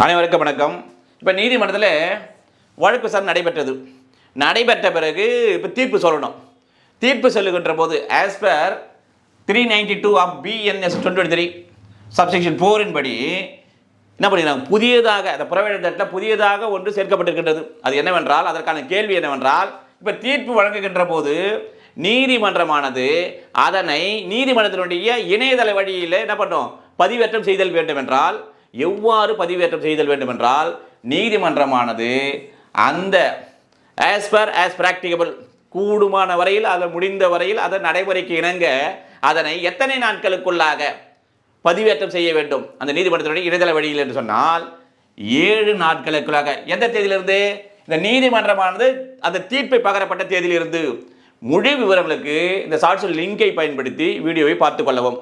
அனைவருக்கும் வணக்கம். இப்போ நீதிமன்றத்தில் வழக்கு விசாரணை நடைபெற்ற பிறகு இப்போ தீர்ப்பு சொல்லணும். தீர்ப்பு சொல்லுகின்ற போது as per 392 of BNS 2023 subsection 4 படி என்ன பண்ணிக்கிறாங்க, புதியதாக அந்த புறவேடத்தில் புதியதாக ஒன்று சேர்க்கப்பட்டிருக்கின்றது. அது என்னவென்றால், அதற்கான கேள்வி என்னவென்றால், இப்போ தீர்ப்பு வழங்குகின்ற போது நீதிமன்றமானது அதனை நீதிமன்றத்தினுடைய இணையதள வழியில் என்ன பண்ணும், பதிவேற்றம் செய்தல் வேண்டும் என்றால், எவ்வாறு பதிவேற்றம் செய்தல் வேண்டும் என்றால், நீதிமன்றமானது அந்த ஆஸ் பிராக்டிகபிள் கூடுமான வரையில் அதை முடிந்த வரையில் அதை நடைமுறைக்கு இணங்க அதனை எத்தனை நாட்களுக்குள்ளாக பதிவேற்றம் செய்ய வேண்டும் அந்த நீதிமன்றத்தினுடைய இணையதள வழியில் என்று சொன்னால் 7 நாட்களுக்குள்ளாக. எந்த தேதியிலிருந்து? இந்த நீதிமன்றமானது அந்த தீர்ப்பை பகரப்பட்ட தேதியிலிருந்து. முழு விவரங்களுக்கு இந்த ஷார்ட்ஸ் லிங்கை பயன்படுத்தி வீடியோவை பார்த்துக் கொள்ளவும்.